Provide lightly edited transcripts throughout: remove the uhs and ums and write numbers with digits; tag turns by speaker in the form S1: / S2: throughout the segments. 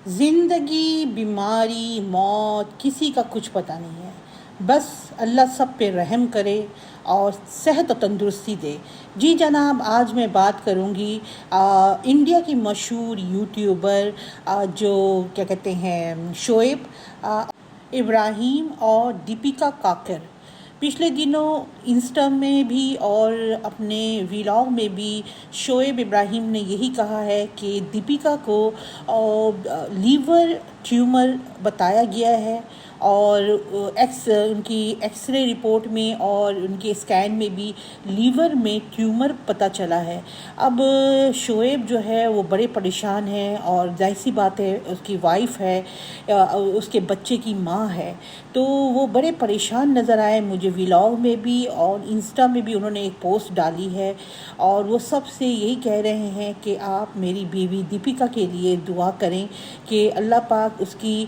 S1: ज़िंदगी, बीमारी, मौत, किसी का कुछ पता नहीं है। बस अल्लाह सब पे रहम करे और सेहत और तंदुरुस्ती दे। जी जनाब, आज मैं बात करूँगी इंडिया की मशहूर यूट्यूबर जो क्या कहते हैं शोएब इब्राहिम और दीपिका काकर। पिछले दिनों इंस्टा में भी और अपने व्लॉग में भी शोएब इब्राहिम ने यही कहा है कि दीपिका को लीवर ट्यूमर बताया गया है और उनकी एक्सरे रिपोर्ट में और उनके स्कैन में भी लीवर में ट्यूमर पता चला है। अब शोएब जो है वो बड़े परेशान हैं और जाहिर सी बात है उसकी वाइफ है, उसके बच्चे की माँ है, तो वो बड़े परेशान नज़र आए मुझे व्लॉग में भी और इंस्टा में भी। उन्होंने एक पोस्ट डाली है और वो सबसे यही कह रहे हैं कि आप मेरी बीवी दीपिका के लिए दुआ करें कि अल्लाह पाक उसकी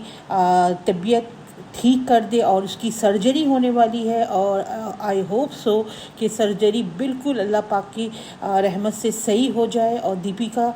S1: तबीयत ठीक कर दे और उसकी सर्जरी होने वाली है और आई होप सो कि सर्जरी बिल्कुल अल्लाह पाक की रहमत से सही हो जाए और दीपिका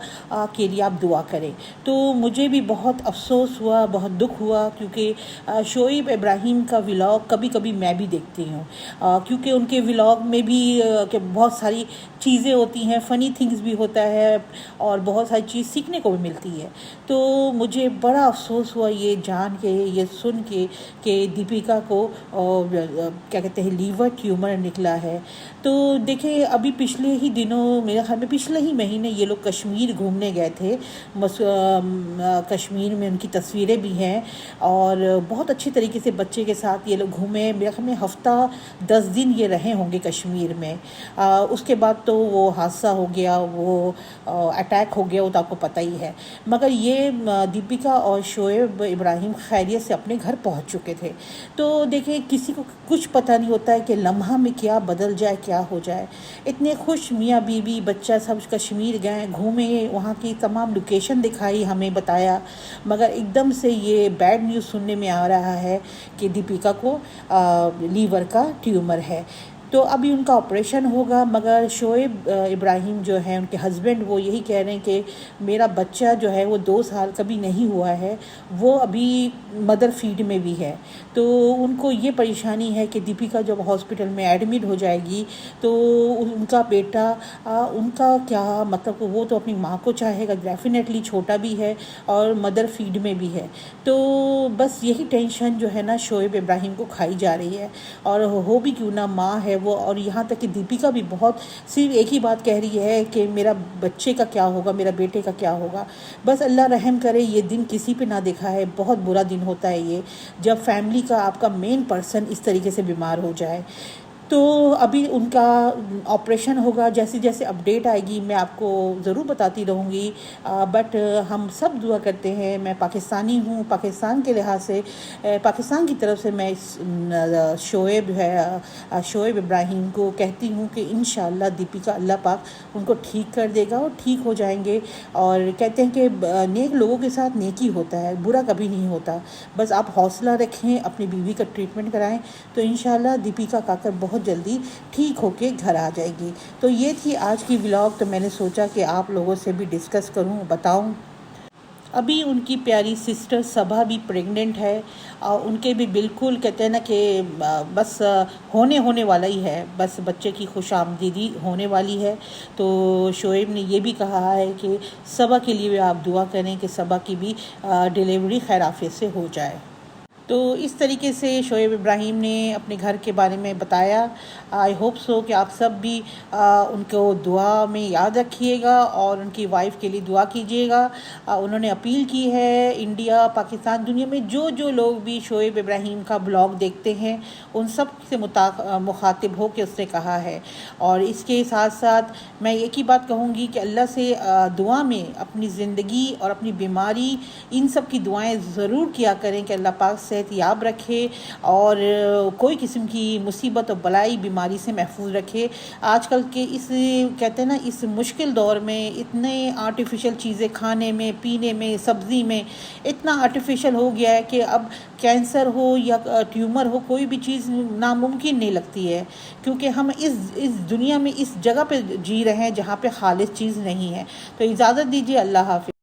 S1: के लिए आप दुआ करें। तो मुझे भी बहुत अफसोस हुआ, बहुत दुख हुआ, क्योंकि शोएब इब्राहिम का व्लॉग कभी कभी मैं भी देखती हूँ, क्योंकि उनके व्लॉग में भी बहुत सारी चीज़ें होती हैं, फ़नी थिंग्स भी होता है और बहुत सारी चीज़ सीखने को भी मिलती है। तो मुझे बड़ा अफसोस हुआ ये जान के, ये सुन के कि दीपिका को क्या कहते हैं लीवर ट्यूमर निकला है। तो देखिए, अभी पिछले ही दिनों, मेरे ख्याल में पिछले ही महीने ये लोग कश्मीर घूमने गए थे। कश्मीर में उनकी तस्वीरें भी हैं और बहुत अच्छे तरीके से बच्चे के साथ ये लोग घूमे। मेरे ख्याल में हफ्ता 10 दिन ये रहे होंगे कश्मीर में। उसके बाद तो वो हादसा हो गया, वो अटैक हो गया, वो तो आपको पता ही है। मगर ये दीपिका और शोएब इब्राहिम खैरियत से अपने घर पहुंच चुके थे। तो देखिए, किसी को कुछ पता नहीं होता है कि लम्हा में क्या बदल जाए, क्या हो जाए। इतने खुश मियाँ बीवी बच्चा सब कश्मीर गए, घूमे, वहाँ की तमाम लोकेशन दिखाई, हमें बताया, मगर एकदम से ये बैड न्यूज़ सुनने में आ रहा है कि दीपिका को लीवर का ट्यूमर है। तो अभी उनका ऑपरेशन होगा, मगर शोएब इब्राहिम जो है उनके हस्बैंड, वो यही कह रहे हैं कि मेरा बच्चा जो है वो 2 साल कभी नहीं हुआ है, वो अभी मदर फीड में भी है। तो उनको ये परेशानी है कि दीपिका जब हॉस्पिटल में एडमिट हो जाएगी तो उनका बेटा उनका क्या मतलब, वो तो अपनी माँ को चाहेगा, डेफिनेटली छोटा भी है और मदर फीड में भी है। तो बस यही टेंशन जो है ना शोएब इब्राहिम को खाई जा रही है। और हो भी क्यों ना, माँ है वो, और यहाँ तक कि दीपिका भी बहुत सिर्फ एक ही बात कह रही है कि मेरा बच्चे का क्या होगा, मेरा बेटे का क्या होगा। बस अल्लाह रहम करे, ये दिन किसी पे ना देखा है। बहुत बुरा दिन होता है ये, जब फैमिली का आपका मेन पर्सन इस तरीके से बीमार हो जाए। तो अभी उनका ऑपरेशन होगा, जैसे जैसे अपडेट आएगी मैं आपको ज़रूर बताती रहूँगी। बट हम सब दुआ करते हैं, मैं पाकिस्तानी हूँ, पाकिस्तान के लिहाज से पाकिस्तान की तरफ से मैं इस शोएब इब्राहिम को कहती हूँ कि इंशाअल्लाह दीपिका, अल्लाह पाक उनको ठीक कर देगा और ठीक हो जाएंगे। और कहते हैं कि नेक लोगों के साथ नेकी होता है, बुरा कभी नहीं होता। बस आप हौसला रखें, अपनी बीवी का ट्रीटमेंट कराएं, तो इंशाअल्लाह दीपिका काकर बहुत जल्दी ठीक होके घर आ जाएगी। तो ये थी आज की व्लॉग। तो मैंने सोचा कि आप लोगों से भी डिस्कस करूं, बताऊं। अभी उनकी प्यारी सिस्टर सबा भी प्रेग्नेंट है और उनके भी बिल्कुल कहते हैं ना कि बस होने वाला ही है, बस बच्चे की खुशामदीदी होने वाली है। तो शोएब ने ये भी कहा है कि सबा के लिए भी आप दुआ करें कि सबा की भी डिलीवरी खैर आफियत से हो जाए। तो इस तरीके से शोएब इब्राहिम ने अपने घर के बारे में बताया। आई होप सो कि आप सब भी उनको दुआ में याद रखिएगा और उनकी वाइफ के लिए दुआ कीजिएगा। उन्होंने अपील की है इंडिया, पाकिस्तान, दुनिया में जो जो लोग भी शोएब इब्राहिम का ब्लॉग देखते हैं उन सब से मुखातिब हो के उसने कहा है। और इसके साथ साथ मैं एक ही बात कहूँगी कि अल्लाह से दुआ में अपनी ज़िंदगी और अपनी बीमारी, इन सब की दुआएँ ज़रूर किया करें कि अल्लाह पाक से याब रखे और कोई किस्म की मुसीबत और बलाई बीमारी से महफूज रखे। आजकल के इस कहते हैं ना इस मुश्किल दौर में इतने आर्टिफिशियल चीज़ें खाने में, पीने में, सब्ज़ी में इतना आर्टिफिशियल हो गया है कि अब कैंसर हो या ट्यूमर हो, कोई भी चीज़ नामुमकिन नहीं लगती है, क्योंकि हम इस दुनिया में इस जगह पे जी रहे हैं जहाँ पे खालिस चीज़ नहीं है। तो इजाज़त दीजिए, अल्लाह हाफ़िज़।